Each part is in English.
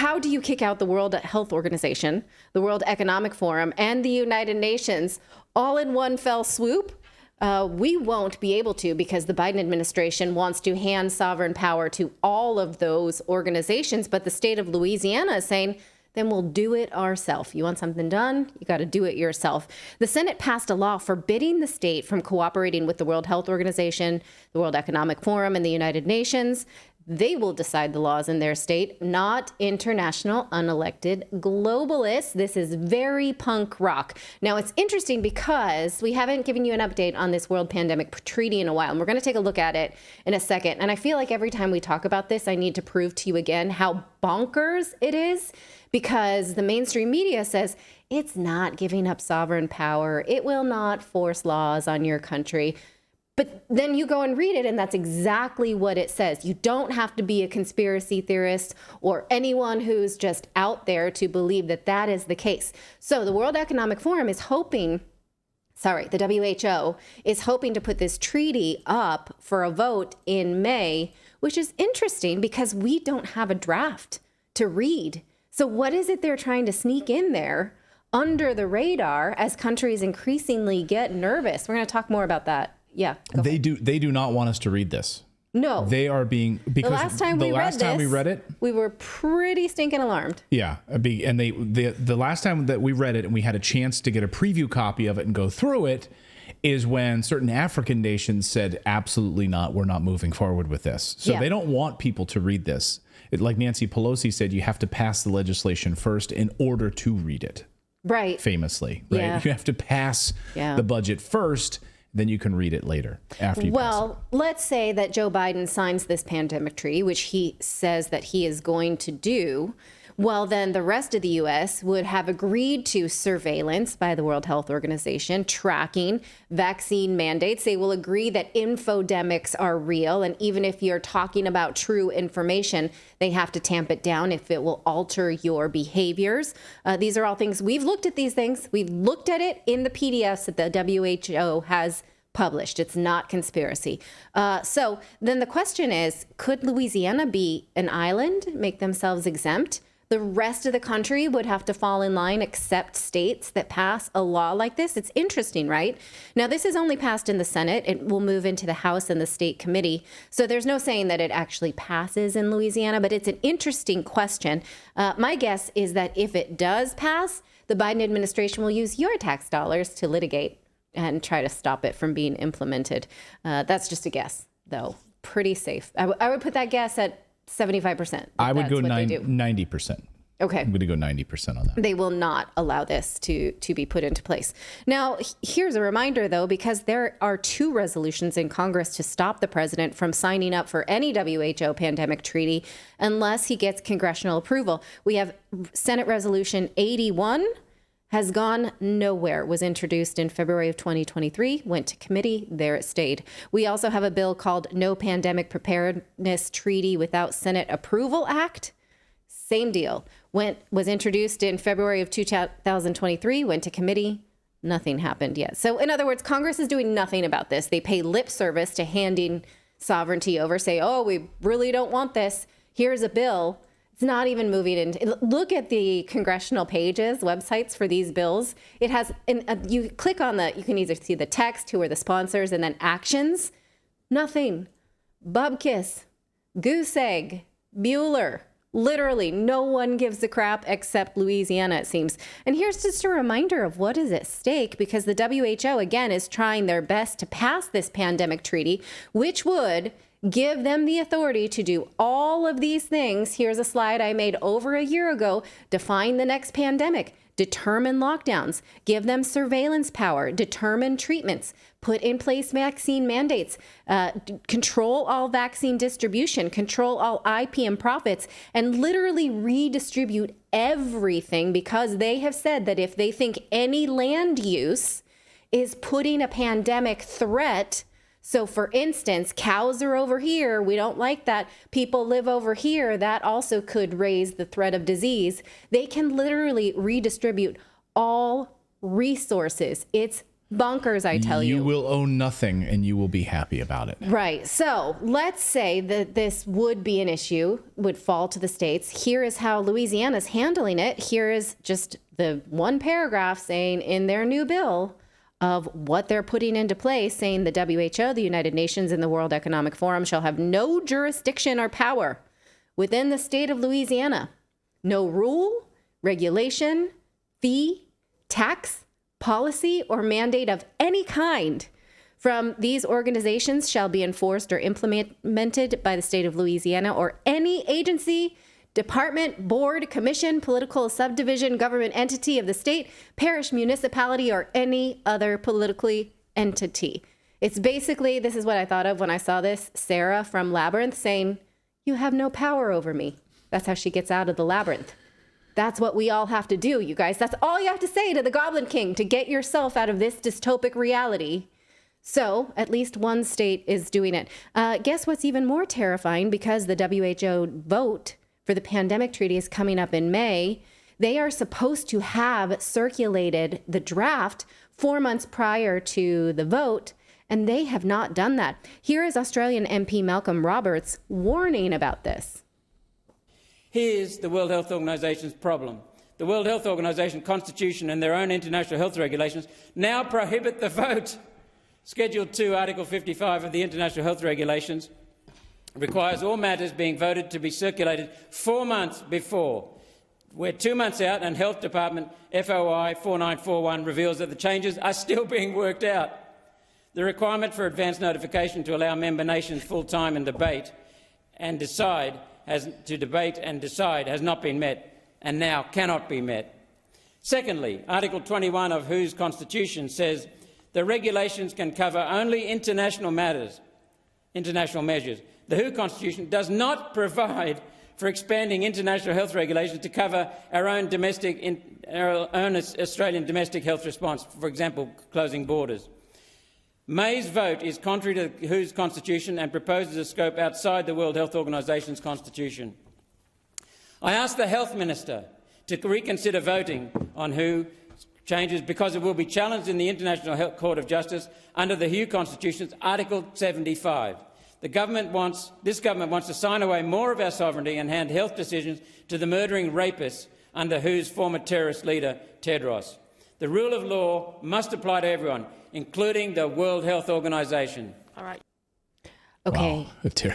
how do you kick out the World Health Organization, the World Economic Forum, and the United Nations all in one fell swoop? We won't be able to, because the Biden administration wants to hand sovereign power to all of those organizations. But the state of Louisiana is saying, then we'll do it ourselves. You want something done? You got to do it yourself. The Senate passed a law forbidding the state from cooperating with the World Health Organization, the World Economic Forum, and the United Nations. They will decide the laws in their state, not international unelected globalists. This is very punk rock. Now, it's interesting because we haven't given you an update on this World Pandemic Treaty in a while, and we're going to take a look at it in a second. And I feel like every time we talk about this, I need to prove to you again how bonkers it is, because the mainstream media says it's not giving up sovereign power. It will not force laws on your country. But then you go and read it, and that's exactly what it says. You don't have to be a conspiracy theorist or anyone who's just out there to believe that that is the case. So the World Economic Forum is hoping, the WHO is hoping to put this treaty up for a vote in May, which is interesting because we don't have a draft to read. So what is it they're trying to sneak in there under the radar as countries increasingly get nervous? We're going to talk more about that. Yeah. They do not want us to read this. No. They are being, because the last time we read it, we were pretty stinking alarmed. Yeah. And the last time that we read it and we had a chance to get a preview copy of it and go through it is when certain African nations said, absolutely not, we're not moving forward with this. So they don't want people to read this. Like Nancy Pelosi said, you have to pass the legislation first in order to read it. Right. Famously, right? Yeah. You have to pass the budget first, then you can read it later after you pass it. Let's say that Joe Biden signs this pandemic treaty, which he says that he is going to do. Well, then the rest of the U.S. would have agreed to surveillance by the World Health Organization, tracking, vaccine mandates. They will agree that infodemics are real. And even if you're talking about true information, they have to tamp it down if it will alter your behaviors. These are all things. We've looked at these things. We've looked at it in the PDFs that the WHO has published. It's not conspiracy. So then the question is, could Louisiana be an island, make themselves exempt? The rest of the country would have to fall in line except states that pass a law like this. It's interesting, right? Now, this is only passed in the Senate. It will move into the House and the state committee. So there's no saying that it actually passes in Louisiana, but it's an interesting question. My guess is that if it does pass, the Biden administration will use your tax dollars to litigate and try to stop it from being implemented. That's just a guess, though. Pretty safe. I would put that guess at 75%. I would go 90%. Okay. I'm going to go 90% on that. They will not allow this to be put into place. Now, here's a reminder, though, because there are 2 resolutions in Congress to stop the president from signing up for any WHO pandemic treaty unless he gets congressional approval. We have Senate Resolution 81. Has gone nowhere, was introduced in February of 2023, went to committee, there it stayed. We also have a bill called No Pandemic Preparedness Treaty Without Senate Approval Act. Same deal. Was introduced in February of 2023, went to committee, nothing happened yet. So in other words, Congress is doing nothing about this. They pay lip service to handing sovereignty over, say, oh, we really don't want this. Here's a bill. It's not even moving in. Look at the congressional pages, websites for these bills. It has, you click on you can either see the text, who are the sponsors, and then actions. Nothing. Bubkiss, goose egg, Bueller. Literally, no one gives a crap except Louisiana, it seems. And here's just a reminder of what is at stake, because the WHO, again, is trying their best to pass this pandemic treaty, which would give them the authority to do all of these things. Here's a slide I made over a year ago. Define the next pandemic, determine lockdowns, give them surveillance power, determine treatments, put in place vaccine mandates, control all vaccine distribution, control all IPM profits, and literally redistribute everything, because they have said that if they think any land use is putting a pandemic threat. So for instance, cows are over here. We don't like that. People live over here. That also could raise the threat of disease. They can literally redistribute all resources. It's Bonkers, I tell you. You will own nothing and you will be happy about it. Right. So let's say that this would be an issue, would fall to the states. Here is how Louisiana's handling it. Here is just the one paragraph saying in their new bill of what they're putting into place, saying the WHO, the United Nations, and the World Economic Forum shall have no jurisdiction or power within the state of Louisiana. No rule, regulation, fee, tax, policy, or mandate of any kind from these organizations shall be enforced or implemented by the state of Louisiana or any agency, department, board, commission, political subdivision, government entity of the state, parish, municipality, or any other politically entity. It's basically, this is what I thought of when I saw this, Sarah from Labyrinth saying, you have no power over me. That's how she gets out of the labyrinth. That's what we all have to do, you guys. That's all you have to say to the Goblin King to get yourself out of this dystopic reality. So at least one state is doing it. Guess what's even more terrifying? Because the WHO vote for the pandemic treaty is coming up in May. They are supposed to have circulated the draft 4 months prior to the vote, and they have not done that. Here is Australian MP Malcolm Roberts warning about this. Here's the World Health Organization's problem. The World Health Organization Constitution and their own international health regulations now prohibit the vote. Schedule 2, Article 55 of the International Health Regulations requires all matters being voted to be circulated 4 months before. We're 2 months out and Health Department FOI 4941 reveals that the changes are still being worked out. The requirement for advance notification to allow member nations full time and debate and decide has not been met and now cannot be met. Secondly, Article 21 of WHO's Constitution says the regulations can cover only international measures. The WHO Constitution does not provide for expanding international health regulations to cover our own Australian domestic health response, for example, closing borders. May's vote is contrary to WHO's Constitution and proposes a scope outside the World Health Organization's Constitution. I ask the Health Minister to reconsider voting on WHO changes because it will be challenged in the International Court of Justice under the WHO Constitution's Article 75. This government wants to sign away more of our sovereignty and hand health decisions to the murdering rapists under WHO's former terrorist leader, Tedros. The rule of law must apply to everyone, including the World Health Organization. All right. Okay. Wow.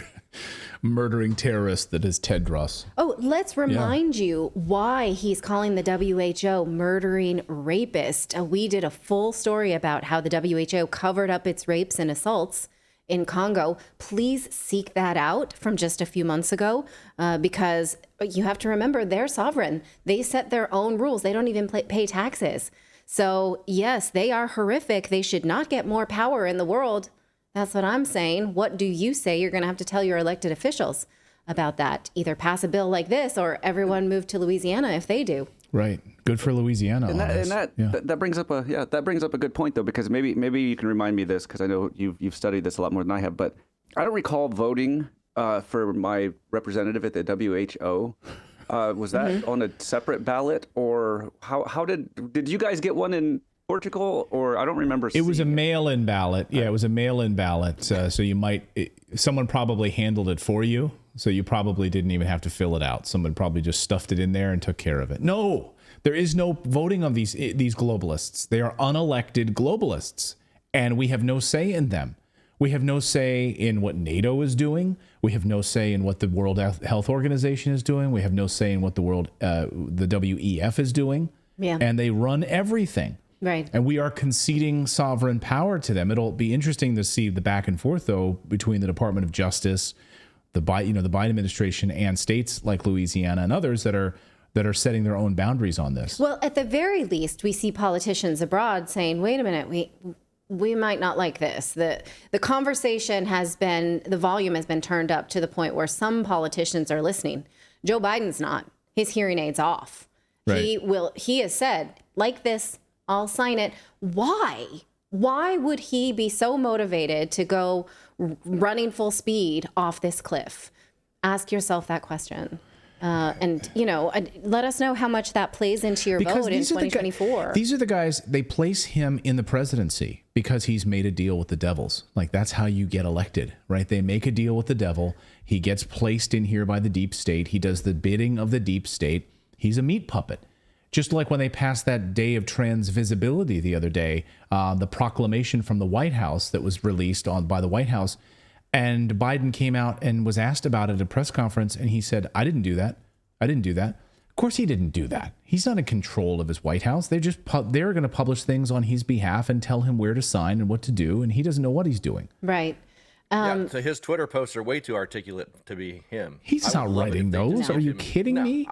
Murdering terrorist that is Tedros. Oh, let's remind you why he's calling the WHO murdering rapist. We did a full story about how the WHO covered up its rapes and assaults in Congo. Please seek that out from just a few months ago, because you have to remember they're sovereign. They set their own rules. They don't even pay taxes. So yes, they are horrific. They should not get more power in the world. That's what I'm saying. What do you say? You're going to have to tell your elected officials about that. Either pass a bill like this or everyone move to Louisiana if they do. Right. Good for Louisiana. That brings up a good point, though, because maybe you can remind me of this, because I know you've studied this a lot more than I have, but I don't recall voting for my representative at the WHO. Was that on a separate ballot, or how did you guys get one in Portugal, or I don't remember. It was a mail-in ballot. Yeah, it was a mail-in ballot. So someone probably handled it for you. So you probably didn't even have to fill it out. Someone probably just stuffed it in there and took care of it. No, there is no voting on these globalists. They are unelected globalists, and we have no say in them. We have no say in what NATO is doing. We have no say in what the World Health Organization is doing. We have no say in what the WEF is doing. Yeah. And they run everything. Right. And we are conceding sovereign power to them. It'll be interesting to see the back and forth, though, between the Department of Justice, the Biden administration, and states like Louisiana and others that are setting their own boundaries on this. Well, at the very least, we see politicians abroad saying, wait a minute, we might not like this. The conversation the volume has been turned up to the point where some politicians are listening. Joe Biden's not. His hearing aid's off. Right. He has said, like this, I'll sign it. Why? Why would he be so motivated to go running full speed off this cliff? Ask yourself that question. And, let us know how much that plays into your vote in 2024. These are the guys, they place him in the presidency because he's made a deal with the devils. Like, that's how you get elected, right? They make a deal with the devil. He gets placed in here by the deep state. He does the bidding of the deep state. He's a meat puppet. Just like when they passed that day of trans visibility the other day, the proclamation from the White House that was released by the White House, and Biden came out and was asked about it at a press conference, and he said, I didn't do that. I didn't do that. Of course he didn't do that. He's not in control of his White House. They're going to publish things on his behalf and tell him where to sign and what to do, and he doesn't know what he's doing. Right. So his Twitter posts are way too articulate to be him. He's not writing those. Are you kidding me?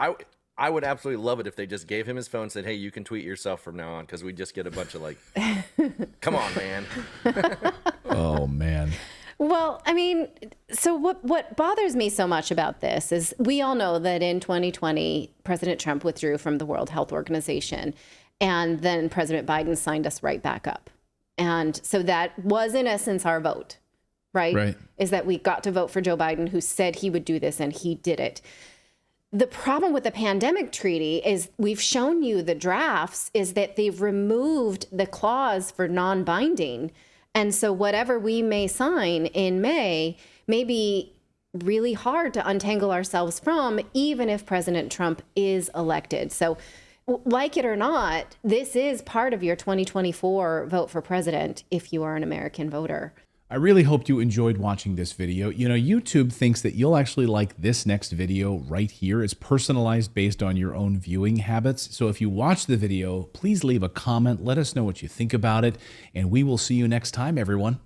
I would absolutely love it if they just gave him his phone and said, hey, you can tweet yourself from now on, because we just get a bunch of like, come on, man. Oh, man. Well, I mean, so what bothers me so much about this is we all know that in 2020, President Trump withdrew from the World Health Organization, and then President Biden signed us right back up. And so that was, in essence, our vote, right? Is that we got to vote for Joe Biden, who said he would do this, and he did it. The problem with the pandemic treaty is we've shown you the drafts is that they've removed the clause for non-binding. And so whatever we may sign in May may be really hard to untangle ourselves from, even if President Trump is elected. So like it or not, this is part of your 2024 vote for president if you are an American voter. I really hope you enjoyed watching this video. YouTube thinks that you'll actually like this next video right here. It's personalized based on your own viewing habits. So if you watch the video, please leave a comment. Let us know what you think about it. And we will see you next time, everyone.